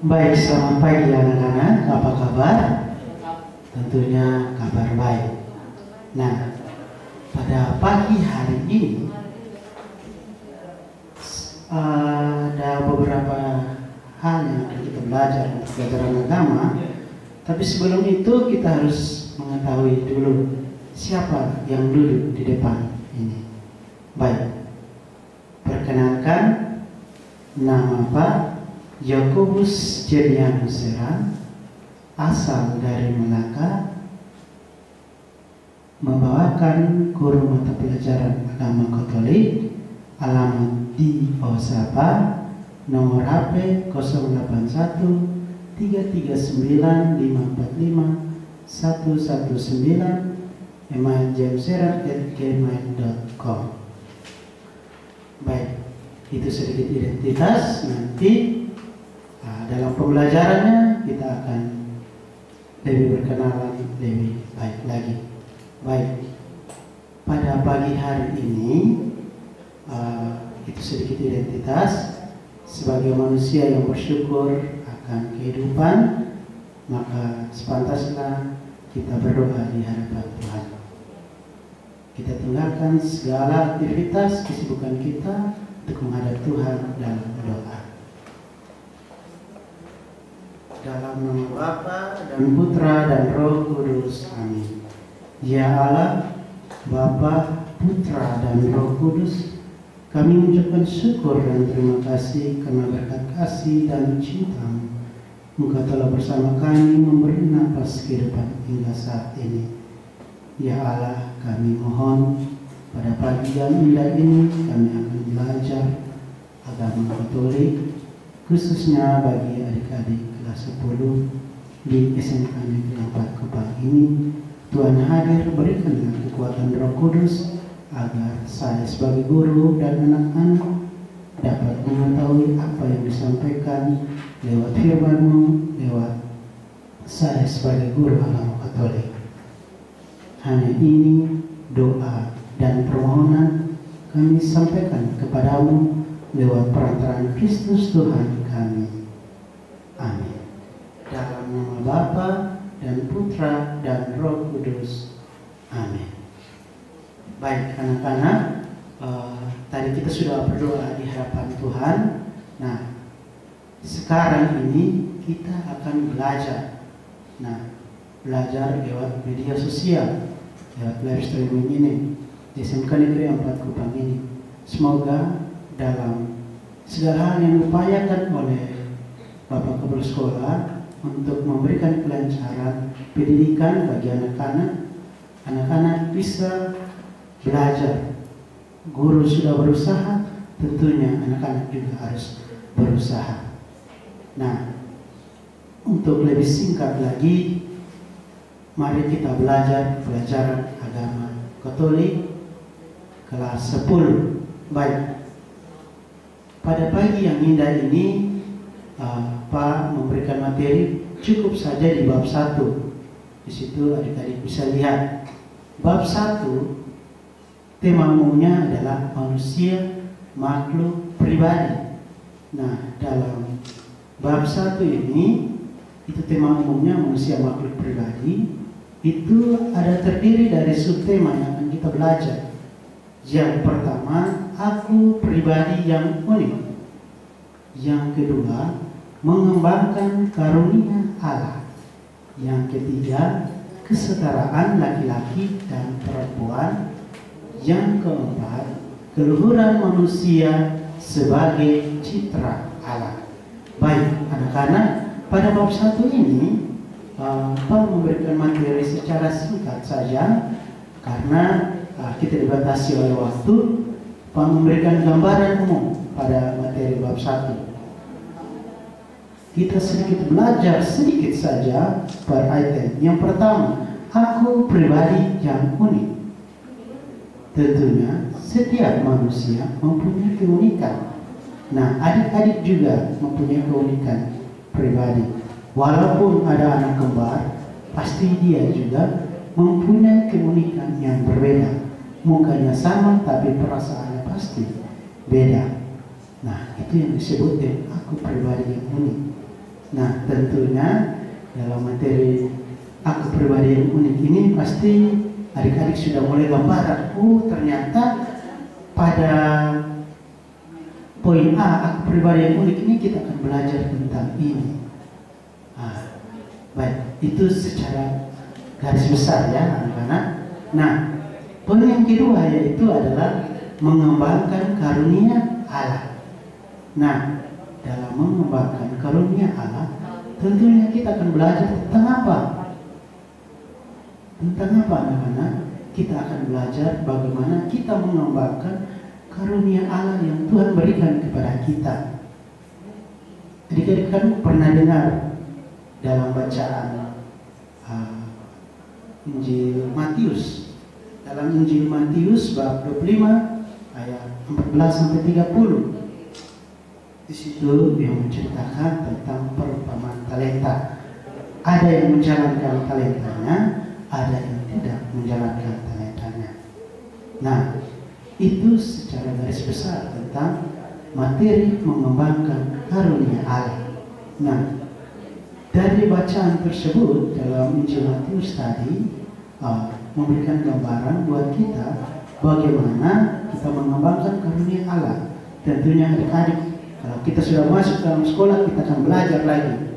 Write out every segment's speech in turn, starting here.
Baik, selamat pagi anak-anak. Apa kabar? Tentunya kabar baik. Nah, pada pagi hari ini ada beberapa hal yang akan kita belajar untuk pelajaran agama. Tapi sebelum itu kita harus mengetahui dulu siapa yang duduk di depan ini. Baik, perkenalkan, nama Pak Yakobus Jerianus Serang, asal dari Melaka, membawakan guru mata pelajaran agama Katolik, alamat di Osapa, nomor HP 081 339 545 119, email jamserang@gmail.com. Baik, itu sedikit identitas. Nanti dalam pembelajarannya kita akan lebih berkenalan lebih baik lagi. Baik, pada pagi hari ini itu sedikit identitas. Sebagai manusia yang bersyukur akan kehidupan, maka sepantasnya kita berdoa di hadapan Tuhan. Kita tinggalkan segala aktivitas kesibukan kita untuk menghadap Tuhan dalam doa. Dalam nama Bapa dan Putra dan Roh Kudus, amin. Ya Allah, Bapa, Putra dan Roh Kudus, kami mengucapkan syukur dan terima kasih karena berkat kasih dan cinta-Mu, Engkau telah bersama kami memberi nafas kehidupan hingga saat ini. Ya Allah, kami mohon pada pagi yang indah ini kami akan belajar agama Katolik, khususnya bagi adik-adik kelas 10 di SMK Negeri 4 Kupang ini. Tuhan hadir, berikanlah kekuatan Roh Kudus agar saya sebagai guru dan anak-anak dapat mengetahui apa yang disampaikan lewat firman-Mu, lewat saya sebagai guru agama Katolik. Hanya ini doa dan permohonan kami sampaikan kepadamu lewat perantaraan Kristus Tuhan kami. Amin. Dalam nama Bapa dan Putra dan Roh Kudus. Amin. Baik anak-anak, tadi kita sudah berdoa di hadapan Tuhan. Nah, sekarang ini kita akan belajar. Nah, belajar lewat media sosial, lewat live streaming ini di SMK Negeri 4 Kupang ini. Semoga dalam segala hal yang diupayakan oleh Bapak Kepala Sekolah untuk memberikan kelancaran pendidikan bagi anak-anak bisa belajar. Guru sudah berusaha, tentunya anak-anak juga harus berusaha. Nah, untuk lebih singkat lagi, mari kita belajar pelajaran agama Katolik kelas 10. Baik, pada pagi yang indah ini Pak memberikan materi cukup saja di bab 1. Di situ adik-adik bisa lihat bab 1, tema umumnya adalah manusia makhluk pribadi. Nah, dalam bab 1 ini, itu tema umumnya manusia makhluk pribadi. Itu ada terdiri dari subtema yang akan kita belajar. Yang pertama, aku pribadi yang unik. Yang kedua, mengembangkan karunia Allah. Yang ketiga, kesetaraan laki-laki dan perempuan. Yang keempat, keluhuran manusia sebagai citra Allah. Baik anak-anak, pada bab 1 ini Pak memberikan materi secara singkat saja karena kita dibatasi oleh waktu. Pak memberikan gambaran umum pada materi bab 1. Kita sedikit belajar sedikit saja per item. Yang pertama, aku pribadi yang unik. Tentunya setiap manusia mempunyai keunikan. Nah, adik-adik juga mempunyai keunikan pribadi. Walaupun ada anak kembar, pasti dia juga mempunyai keunikan yang berbeda. Mukanya sama, tapi perasaannya pasti beda. Nah, itu yang disebut dengan aku pribadi yang unik. Nah, tentunya dalam materi aku pribadi yang unik ini pasti adik-adik sudah mulai gambaran. Oh, ternyata pada poin A, aku pribadi yang unik ini kita akan belajar tentang ini. Baik, itu secara garis besar ya anak-anak. Nah, poin yang kedua yaitu adalah mengembangkan karunia Allah. Nah, dalam mengembangkan karunia Allah, tentunya kita akan belajar tentang apa? Tentang apa anak-anak? Kita akan belajar bagaimana kita mengembangkan karunia Allah yang Tuhan berikan kepada kita. Adik-adik kan pernah dengar dalam bacaan Injil Matius. Dalam Injil Matius bab 25 ayat 14 sampai 30. Di situ yang menceritakan tentang perumpamaan talenta. Ada yang menjalankan talentanya, ada yang tidak menjalankan talentanya. Nah, itu secara garis besar tentang materi mengembangkan karunia Allah. Nah, dari bacaan tersebut dalam Injil Matius tadi memberikan gambaran buat kita bagaimana kita mengembangkan karunia Allah. Tentunya adik-adik, kalau kita sudah masuk dalam sekolah, kita akan belajar lagi.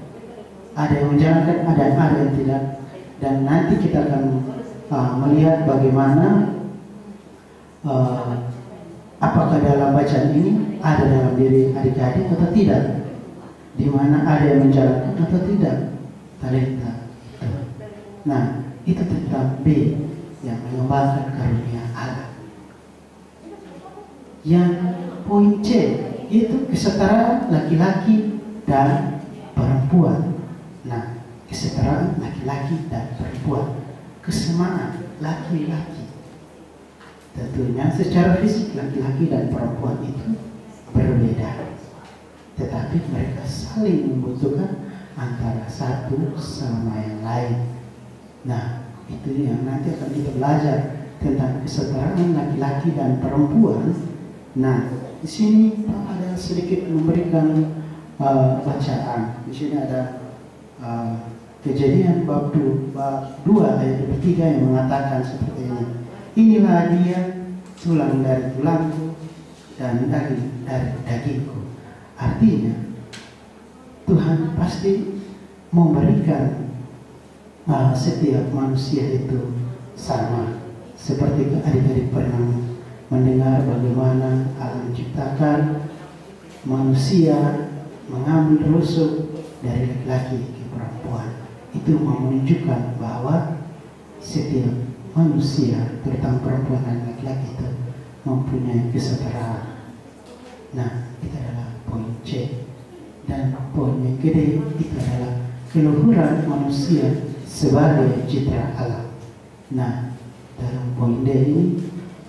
Ada yang menjalankan, ada yang tidak. Dan nanti kita akan melihat bagaimana apakah dalam bacaan ini ada dalam diri adik-adik atau tidak. Di mana ada yang menjalankan atau tidak talenta itu. Nah, itu tentang B yang mengembangkan karunia Allah. Yang poin C itu kesetaraan laki-laki dan perempuan. Nah, kesetaraan laki-laki dan perempuan, kesamaan laki-laki. Tentunya secara fisik laki-laki dan perempuan itu berbeda, tetapi mereka saling membutuhkan antara satu sama yang lain. Nah, itu yang nanti akan kita belajar tentang kesetaraan laki-laki dan perempuan. Nah, di sini ada sedikit memberikan bacaan. Di sini ada Kejadian bab 2 ayat 3 yang mengatakan seperti ini. Inilah dia, tulang dari tulangku dan daging dari dagingku. Artinya Tuhan pasti memberikan setiap manusia itu sama. Seperti adik-adik pernah mendengar bagaimana Allah menciptakan manusia mengambil rusuk dari laki-laki ke perempuan. Itu menunjukkan bahwa setiap manusia, terutama perempuan dan laki-laki itu mempunyai kesetaraan. Nah, itu adalah poin C. Dan poin yang kedua itu adalah keluhuran manusia sebagai citra Allah. Nah, dalam poin D ini,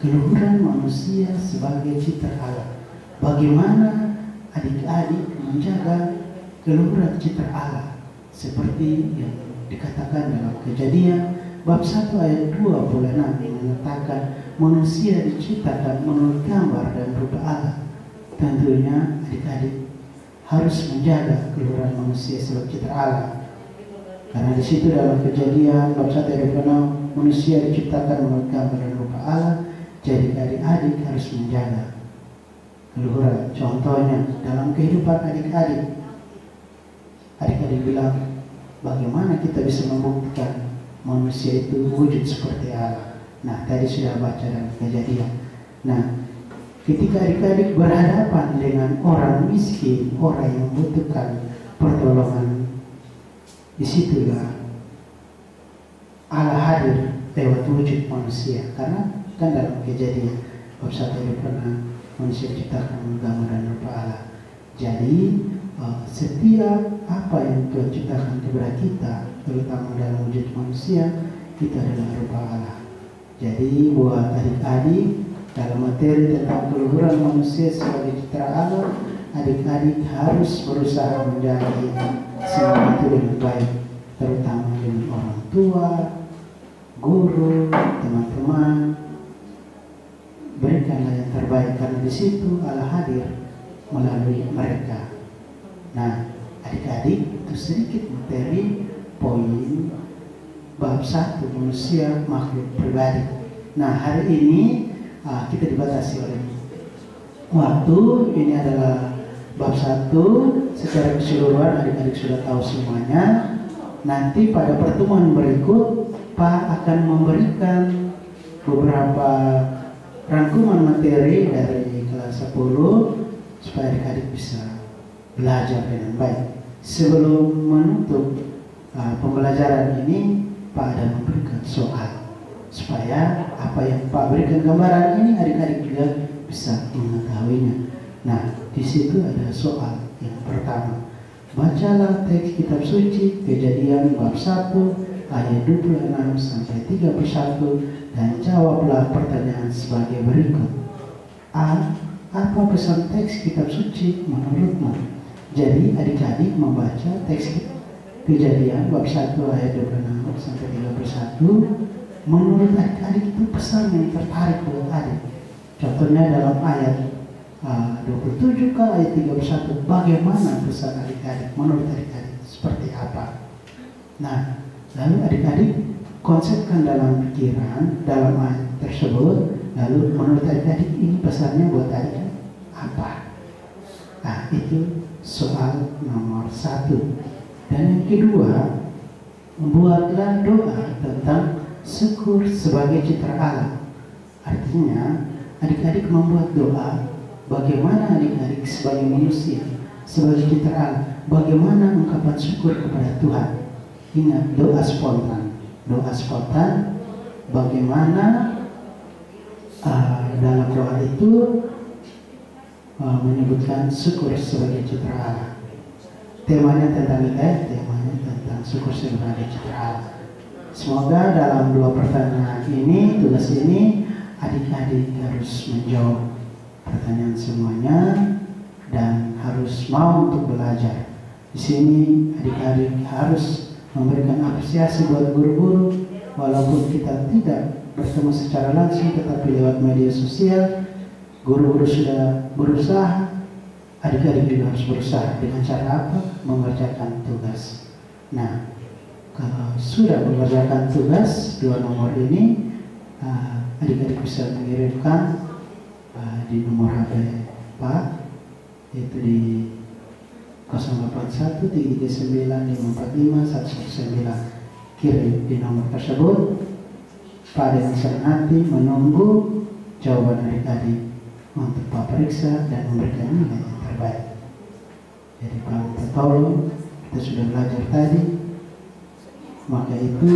keluhuran manusia sebagai citra Allah. Bagaimana adik-adik menjaga keluhuran citra Allah seperti yang dikatakan dalam Kejadian bab 1 ayat 26 yang mengatakan manusia diciptakan menurut gambar dan rupa Allah. Tentunya adik-adik harus menjaga keluhuran manusia sebagai citra Allah. Karena di situ dalam Kejadian bab 1 ayat 26 manusia diciptakan menurut gambar dan rupa Allah. Jadi adik-adik harus menjaga keluhuran. Contohnya dalam kehidupan adik-adik. Adik-adik bilang, bagaimana kita bisa membuktikan manusia itu wujud seperti Allah? Nah, tadi sudah baca dalam Kejadian. Nah, ketika adik-adik berhadapan dengan orang miskin, orang yang membutuhkan pertolongan, disitulah Allah hadir lewat wujud manusia. Karena kan dalam Kejadian bab 1 ayat 26 manusia diciptakan gambar dan rupa Allah. Jadi setiap apa yang Tuhan ciptakan kepada kita, terutama dalam wujud manusia, itu adalah rupa Allah. Jadi buat adik-adik dalam materi tentang keluhuran manusia sebagai citra Allah, adik-adik harus berusaha menjaga semua itu dengan baik, terutama dengan orang tua, guru, teman-teman. Berikanlah yang terbaik karena di situ Allah hadir melalui mereka. Nah, adik-adik itu sedikit materi poin bab 1 manusia makhluk pribadi. Nah, hari ini kita dibatasi oleh waktu. Ini adalah bab 1 secara keseluruhan, adik-adik sudah tahu semuanya. Nanti pada pertemuan berikut Pak akan memberikan beberapa rangkuman materi dari kelas 10 supaya adik-adik bisa belajar dengan baik. Sebelum menutup pembelajaran ini, Pak ada memberikan soal supaya apa yang Pak berikan gambaran ini adik-adik juga bisa mengetahuinya. Nah, di situ ada soal yang pertama. Bacalah teks kitab suci Kejadian bab 1 ayat 26 sampai 31 dan jawablah pertanyaan sebagai berikut. A. Apa pesan teks kitab suci menurutmu? Jadi adik-adik membaca teks Kejadian bab 1 ayat 26 sampai 31. Menurut adik-adik itu pesan yang tertarik buat adik. Contohnya dalam ayat 27 ke ayat 31, bagaimana pesan adik-adik? Menurut adik-adik seperti apa? Nah, lalu adik-adik konsepkan dalam pikiran dalam ayat tersebut. Lalu menurut adik-adik ini pesannya buat adik apa? Nah, itu soal nomor 1. Dan yang kedua, membuatlah doa tentang syukur sebagai citra Allah. Artinya adik-adik membuat doa bagaimana adik-adik sebagai manusia, sebagai citra Allah, bagaimana ungkapan syukur kepada Tuhan. Ingat, doa spontan. Doa spontan bagaimana dalam doa itu menyebutkan syukur sebagai citra Allah. Temanya tentang temanya tentang syukur sebagai citra Allah. Semoga dalam 2 pertanyaan ini, tugas ini, adik-adik harus menjawab pertanyaan semuanya dan harus mau untuk belajar. Di sini adik-adik harus memberikan apresiasi buat guru-guru, walaupun kita tidak bertemu secara langsung, tetapi lewat media sosial, guru-guru sudah berusaha, adik-adik juga harus berusaha. Dengan cara apa? Mengerjakan tugas. Nah, kalau sudah mengerjakan tugas 2 nomor ini, adik-adik bisa mengirimkan di nomor HP Pak, yaitu di 081339545119. Kirim di nomor tersebut. Pak dengan senang hati menunggu jawaban adik-adik untuk Pak periksa dan memberikan nilai yang terbaik. Jadi Pak minta tolong, kita sudah belajar tadi, maka itu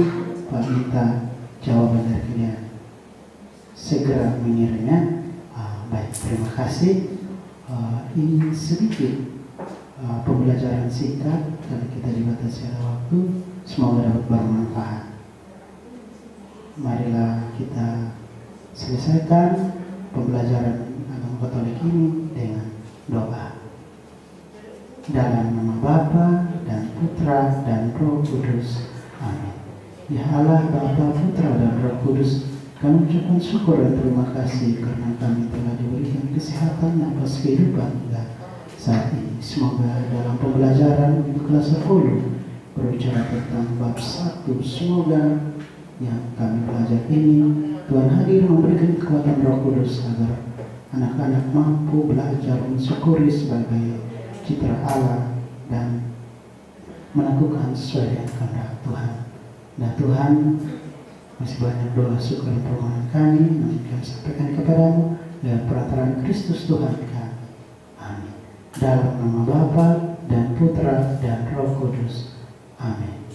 Pak minta jawaban dari kalian. Segera mengirimnya. Baik, terima kasih. Ini sedikit pembelajaran singkat karena kita dibatasi oleh waktu. Semoga dapat bermanfaat. Marilah kita selesaikan pembelajaran agama Katolik ini dengan doa. Dalam nama Bapa dan Putra dan Roh Kudus. Amin. Ya Allah, Bapa, Putra dan Roh Kudus, kami ucapkan syukur dan terima kasih karena kami telah diberikan kesehatan atas kehidupan kita saat ini. Semoga dalam pembelajaran di kelas 10 berbicara tentang bab 1, semoga yang kami belajar ini Tuhan hadir memberikan kekuatan Roh Kudus agar anak-anak mampu belajar mensyukuri sebagai citra Allah dan melakukan sesuai dengan kehendak Tuhan. Nah Tuhan, masih banyak doa syukur dan permohonan kami yang kami sampaikan kepadamu lewat perantaraan Kristus Tuhan kami. Amin. Dalam nama Bapa dan Putra dan Roh Kudus. Amin.